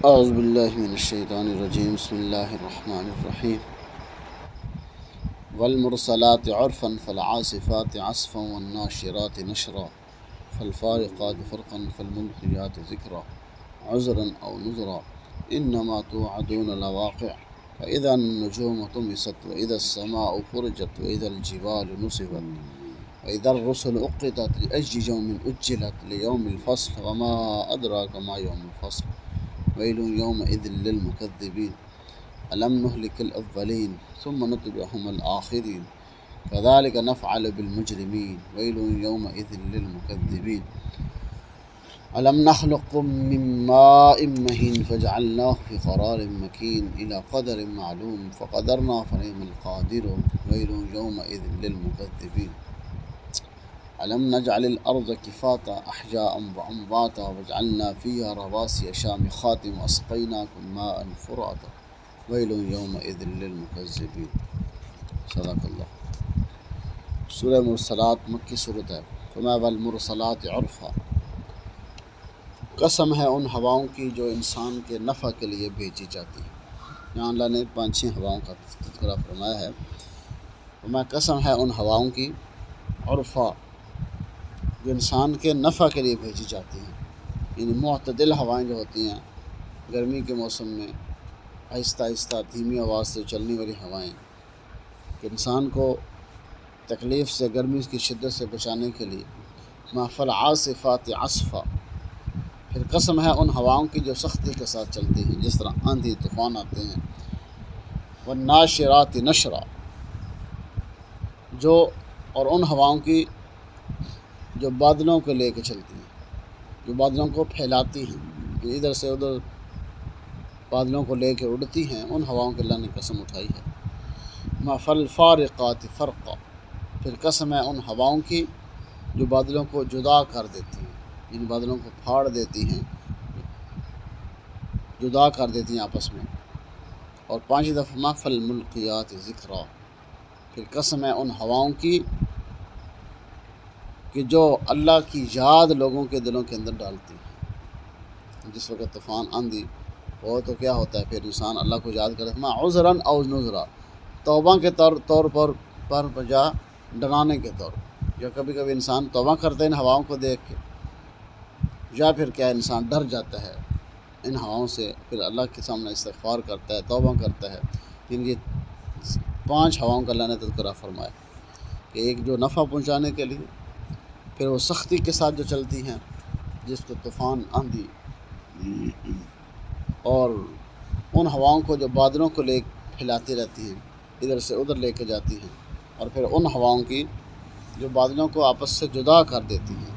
اعوذ باللہ من الشیطان الرجیم بسم اللہ الرحمن الرحیم والمرسلات عرفا فالعاصفات عصفا والناشرات نشرا فالفارقات فرقا فالملقيات ذکرا عذرا او نذرا انما توعدون لواقع فاذا النجوم طمست واذا السماء فرجت واذا الجبال نصبت واذا الرسل اقتت لأي يوم اجلت ليوم الفصل وما ادراك ما يوم الفصل ويل يومئذ للمكذبين ألم نهلك الأولين ثم نتبعهم الآخرين كذلك نفعل بالمجرمين ويل يومئذ للمكذبين ألم نخلقكم من ماء مهين فجعلناه في قرار مكين إلى قدر معلوم فقدرنا فنعم القادرون ويل يومئذ للمكذبين ألم نجعل الأرض كفاتا أحجاء وأمواتا وجعلنا فيها رواسي شامخات وأسقيناكم ماء فراتا ويل يومئذ للمكذبين صدق اللہ۔ سورہ مرسلات مکی صورت ہے۔ فرمایا والمرسلات عرفا، قسم ہے ان ہواؤں کی جو انسان کے نفع کے لیے بھیجی جاتی ہے۔ یہاں اللہ نے 5-6 ہواؤں کا تذکرہ فرمایا ہے۔ فرمایا قسم ہے ان ہواؤں کی عرفا جو انسان کے نفع کے لیے بھیجی جاتی ہیں، یعنی معتدل ہوائیں جو ہوتی ہیں گرمی کے موسم میں، آہستہ آہستہ دھیمی آواز سے چلنے والی ہوائیں کہ انسان کو تکلیف سے، گرمی کی شدت سے بچانے کے لیے۔ فالعاصفات عصفا، پھر قسم ہے ان ہواؤں کی جو سختی کے ساتھ چلتی ہیں، جس طرح آندھی طوفان آتے ہیں۔ والناشرات نشرا، اور ان ہواؤں کی جو بادلوں کو لے کے چلتی ہیں، جو بادلوں کو پھیلاتی ہیں، ادھر سے ادھر بادلوں کو لے کے اڑتی ہیں، ان ہواؤں کی اللہ نے قسم اٹھائی ہے۔ فالفارقات فرقا، پھر قسم ہے ان ہواؤں کی جو بادلوں کو جدا کر دیتی ہیں، جن بادلوں کو پھاڑ دیتی ہیں، جدا کر دیتی ہیں آپس میں۔ اور 5 دفعہ فالملقیات ذکرا، پھر قسم ہے ان ہواؤں کی کہ جو اللہ کی یاد لوگوں کے دلوں کے اندر ڈالتی ہے۔ جس وقت طوفان آندھی ہو تو کیا ہوتا ہے، پھر انسان اللہ کو یاد کرتا ہے۔ عذراً او نذرا، توبہ کے طور پر بجا ڈرانے کے طور پر، یا کبھی کبھی انسان توبہ کرتا ہے ان ہواؤں کو دیکھ کے، یا پھر کیا انسان ڈر جاتا ہے ان ہواؤں سے، پھر اللہ کے سامنے استغفار کرتا ہے، توبہ کرتا ہے۔ ان کی 5 ہواؤں کا اللہ نے تذکرہ فرمایا کہ ایک جو نفع پہنچانے کے لیے، پھر وہ سختی کے ساتھ جو چلتی ہیں جس کو طوفان آندھی، اور ان ہواؤں کو جو بادلوں کو لے پھیلاتی رہتی ہیں، ادھر سے ادھر لے کے جاتی ہیں، اور پھر ان ہواؤں کی جو بادلوں کو آپس سے جدا کر دیتی ہیں،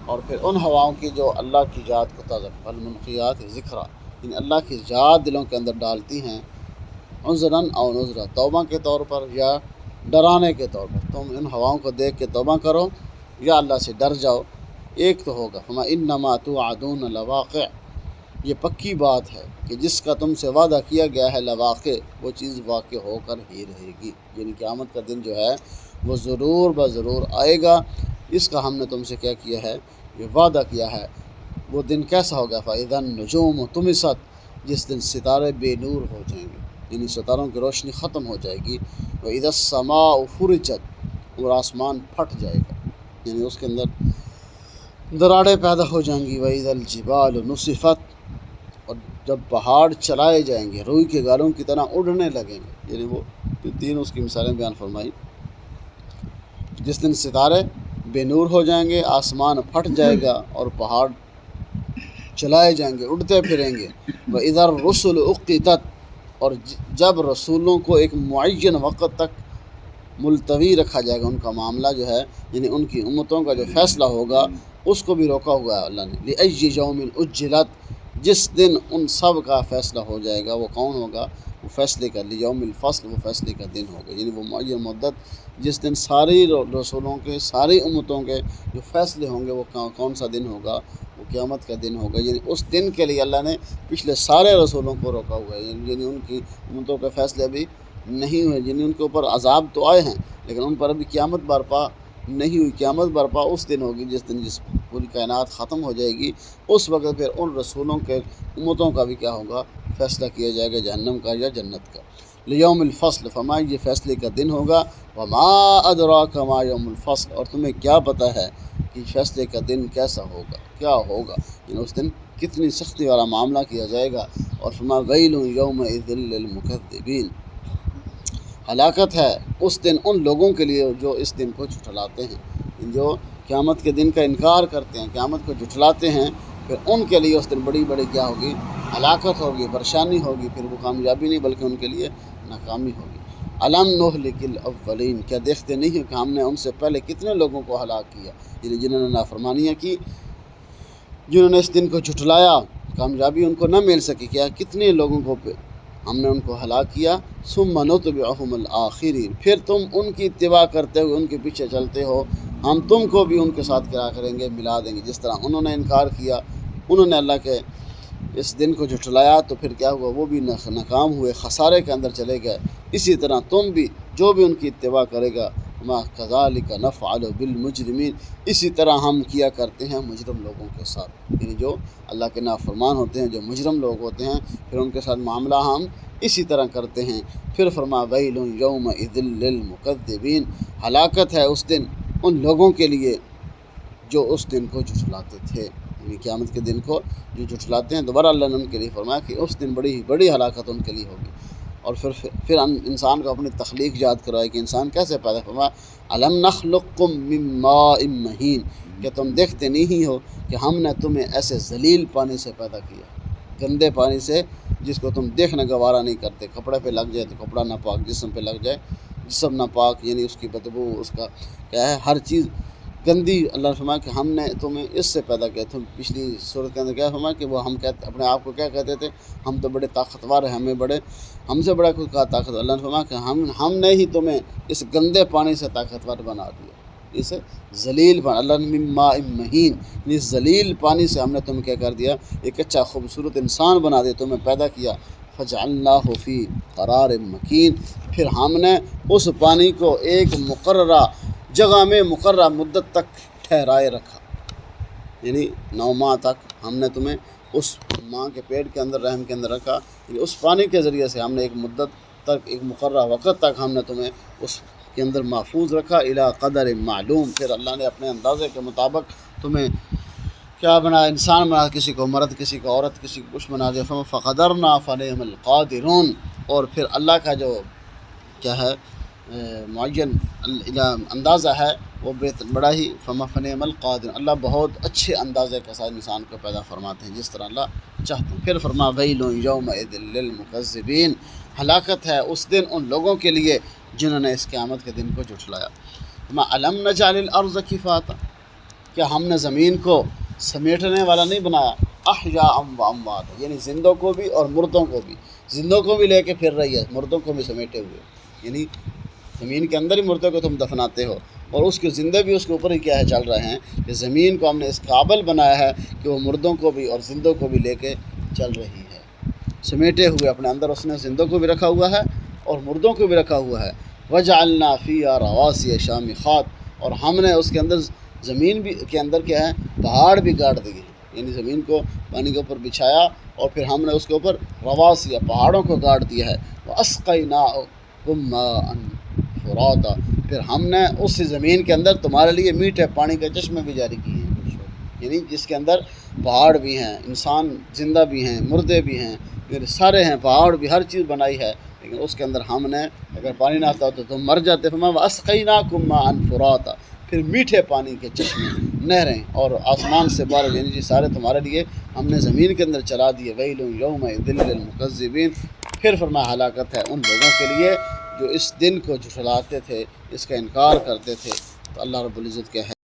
اور پھر ان ہواؤں کی جو اللہ کی یاد کو تازہ، فالملقیات ذکرا، یعنی اللہ کی یاد دلوں کے اندر ڈالتی ہیں۔ عذراً او نذرا، توبہ کے طور پر یا ڈرانے کے طور پر، تم ان ہواؤں کو دیکھ کے توبہ کرو یا اللہ سے ڈر جاؤ، ایک تو ہوگا۔ فما انما توعدون لواقع، یہ پکی بات ہے کہ جس کا تم سے وعدہ کیا گیا ہے لواقع، وہ چیز واقع ہو کر ہی رہے گی، یعنی قیامت کا دن جو ہے وہ ضرور بضرور آئے گا۔ اس کا ہم نے تم سے کیا کیا ہے، یہ وعدہ کیا ہے۔ وہ دن کیسا ہوگا؟ فَإِذَا النُّجُومُ طُمِسَتْ، جس دن ستارے بے نور ہو جائیں گے، یعنی ستاروں کی روشنی ختم ہو جائے گی۔ وَإِذَا السَّمَاءُ فُرِجَتْ، اور آسمان پھٹ جائے گا، یعنی اس کے اندر دراڑیں پیدا ہو جائیں گی۔ وَإِذَا الْجِبَالُ نُصِفَتْ، اور جب پہاڑ چلائے جائیں گے، روئی کے گالوں کی طرح اڑنے لگیں گے، یعنی وہ 3 اس کی مثالیں بیان فرمائی۔ جس دن ستارے بے نور ہو جائیں گے، آسمان پھٹ جائے گا، اور پہاڑ چلائے جائیں گے، اڑتے پھریں گے۔ وَإِذَا الرُّسُلُ اُقِّتَتْ، اور جب رسولوں کو ایک معین وقت تک ملتوی رکھا جائے گا، ان کا معاملہ جو ہے، یعنی ان کی امتوں کا جو فیصلہ ہوگا اس کو بھی روکا ہوا ہے اللہ نے۔ لِأَيِّ يَوْمٍ أُجِّلَتْ، جس دن ان سب کا فیصلہ ہو جائے گا، وہ کون ہوگا؟ وہ فیصلے کا، لیوم الفصل، وہ فیصلے کا دن ہوگا، یعنی وہ معین مدت جس دن ساری رسولوں کے، ساری امتوں کے جو فیصلے ہوں گے، وہ کون سا دن ہوگا؟ وہ قیامت کا دن ہوگا۔ یعنی اس دن کے لیے اللہ نے پچھلے سارے رسولوں کو روکا ہوا ہے، یعنی ان کی امتوں کے فیصلے ابھی نہیں ہوئے، یعنی ان کے اوپر عذاب تو آئے ہیں لیکن ان پر ابھی قیامت برپا نہیں ہوئی قیامت برپا اس دن ہوگی جس پوری کائنات ختم ہو جائے گی، اس وقت پھر ان رسولوں کے امتوں کا بھی کیا ہوگا، فیصلہ کیا جائے گا جہنم کا یا جنت کا۔ لیوم الفصل، فرمایا یہ فیصلے کا دن ہوگا، وما ادراک ما یوم الفصل، اور تمہیں کیا پتہ ہے کہ فیصلے کا دن کیسا ہوگا، کیا ہوگا، یعنی اس دن کتنی سختی والا معاملہ کیا جائے گا۔ اور فرمایا ویل یومئذ للمکذبین، ہلاکت ہے اس دن ان لوگوں کے لیے جو اس دن کو جھٹلاتے ہیں، جو قیامت کے دن کا انکار کرتے ہیں، قیامت کو جھٹلاتے ہیں، پھر ان کے لیے اس دن بڑی بڑی کیا ہوگی، ہلاکت ہوگی، پریشانی ہوگی، پھر وہ کامیابی نہیں بلکہ ان کے لیے ناکامی ہوگی۔ الم نہلک الاولین، کیا دیکھتے نہیں ہو کہ ہم نے ان سے پہلے کتنے لوگوں کو ہلاک کیا، یعنی جنہوں نے نافرمانیاں کی، جنہوں نے اس دن کو جھٹلایا، کامیابی ان کو نہ مل سکی، کیا کتنے لوگوں کو ہم نے ان کو ہلاک کیا۔ ثم نتبعہم الآخرین، پھر تم ان کی اتباع کرتے ہوئے ان کے پیچھے چلتے ہو، ہم تم کو بھی ان کے ساتھ کیا کریں گے، ملا دیں گے۔ جس طرح انہوں نے انکار کیا، انہوں نے اللہ کے اس دن کو جھٹلایا، تو پھر کیا ہوا، وہ بھی ناکام ہوئے، خسارے کے اندر چلے گئے۔ اسی طرح تم بھی جو بھی ان کی اتباع کرے گا، ما کذالک نفعل بالمجرمین، اسی طرح ہم کیا کرتے ہیں مجرم لوگوں کے ساتھ، یعنی جو اللہ کے نافرمان ہوتے ہیں، جو مجرم لوگ ہوتے ہیں، پھر ان کے ساتھ معاملہ ہم اسی طرح کرتے ہیں۔ پھر فرمایا ویل یومئذ للمکذبین، ہلاکت ہے اس دن ان لوگوں کے لیے جو اس دن کو جھٹلاتے تھے، یعنی قیامت کے دن کو جو جھٹلاتے ہیں۔ دوبارہ اللہ نے ان کے لیے فرمایا کہ اس دن بڑی بڑی ہلاکت ان کے لیے ہوگی۔ اور پھر انسان کو اپنی تخلیق یاد کرائے کہ انسان کیسے پیدا، فرمایا الم نخلقکم من ماء مہین، کہ تم دیکھتے نہیں ہو کہ ہم نے تمہیں ایسے ذلیل پانی سے پیدا کیا، گندے پانی سے جس کو تم دیکھنا گوارا نہیں کرتے، کپڑے پہ لگ جائے تو کپڑا ناپاک، جسم پہ لگ جائے جسم ناپاک، یعنی اس کی بدبو، اس کا کیا ہے، ہر چیز گندی۔ اللہ نے فرمایا کہ ہم نے تمہیں اس سے پیدا کیا۔ تم پچھلی صورت کے اندر کیا فرمایا کہ وہ ہم کہتے اپنے آپ کو کیا کہتے تھے، ہم تو بڑے طاقتور ہیں، ہم سے بڑا کوئی کہا طاقتور۔ اللہ نے فرمایا کہ ہم نے ہی تمہیں اس گندے پانی سے طاقتور بنا دیا، اس ذلیل پانی، اللہ نے من ماء مہین، اس ذلیل پانی سے ہم نے تمہیں کیا کر دیا، ایک اچھا خوبصورت انسان بنا دیا، تمہیں پیدا کیا۔ فجعلناہ فی قرار مکین، پھر ہم نے اس پانی کو ایک مقررہ جگہ میں مقررہ مدت تک ٹھہرائے رکھا، یعنی 9 ماہ تک ہم نے تمہیں اس ماں کے پیٹ کے اندر، رحم کے اندر رکھا، یعنی اس پانی کے ذریعے سے ہم نے ایک مدت تک، ایک مقررہ وقت تک ہم نے تمہیں اس کے اندر محفوظ رکھا، الی قدر معلوم، پھر اللہ نے اپنے اندازے کے مطابق تمہیں کیا بنا، انسان بنا، کسی کو مرد، کسی کو عورت، کسی کو کچھ بنا دیا۔ فقدرنا فنعم القادرون، اور پھر اللہ کا جو کیا ہے معین اندازہ ہے وہ بڑا ہی فنعم القادر، اللہ بہت اچھے اندازے کے ساتھ انسان کو پیدا فرماتے ہیں جس طرح اللہ چاہتے ہیں۔ پھر فرمایا ویل یومئذ للمکذبین، ہلاکت ہے اس دن ان لوگوں کے لیے جنہوں نے اس قیامت کے دن کو جھٹلایا۔ فرمایا الم نجعل الارض کفاتا، کیا ہم نے زمین کو سمیٹنے والا نہیں بنایا، احیاء و اموات، یعنی زندوں کو بھی اور مردوں کو بھی، زندوں کو بھی لے کے پھر رہی ہے، مردوں کو بھی سمیٹے ہوئے، یعنی زمین کے اندر ہی مردوں کو تم دفناتے ہو، اور اس کے زندے بھی اس کے اوپر ہی کیا ہے چل رہے ہیں، کہ زمین کو ہم نے اس قابل بنایا ہے کہ وہ مردوں کو بھی اور زندوں کو بھی لے کے چل رہی ہے، سمیٹے ہوئے اپنے اندر اس نے زندوں کو بھی رکھا ہوا ہے اور مردوں کو بھی رکھا ہوا ہے۔ وجعلنا فیہا رواسی شامخات، اور ہم نے اس کے اندر زمین بھی کے اندر کیا ہے، پہاڑ بھی گاڑ دیے، یعنی زمین کو پانی کے اوپر بچھایا اور پھر ہم نے اس کے اوپر رواسی پہاڑوں کو گاڑ دیا ہے۔ وَأَسْقَيْنَاكُم مَاءً فُرَاتًا، پھر ہم نے اس زمین کے اندر تمہارے لیے میٹھے پانی کے چشمے بھی جاری کیے ہیں، یعنی جس کے اندر پہاڑ بھی ہیں، انسان زندہ بھی ہیں، مردے بھی ہیں، پھر سارے ہیں، پہاڑ بھی، ہر چیز بنائی ہے، لیکن اس کے اندر ہم نے اگر پانی نہ آتا تو تم مر جاتے۔ فرمایا وَأَسْقَيْنَاكُم مَاءً فُرَاتًا، پھر میٹھے پانی کے چشمے، نہریں اور آسمان سے بارش، یعنی سارے تمہارے لیے ہم نے زمین کے اندر چلا دیے۔ ویل یومئذ للمکذبین، پھر فرمایا ہلاکت ہے ان لوگوں کے لیے جو اس دن کو جھٹلاتے تھے، اس کا انکار کرتے تھے۔ تو اللہ رب العزت کیا ہے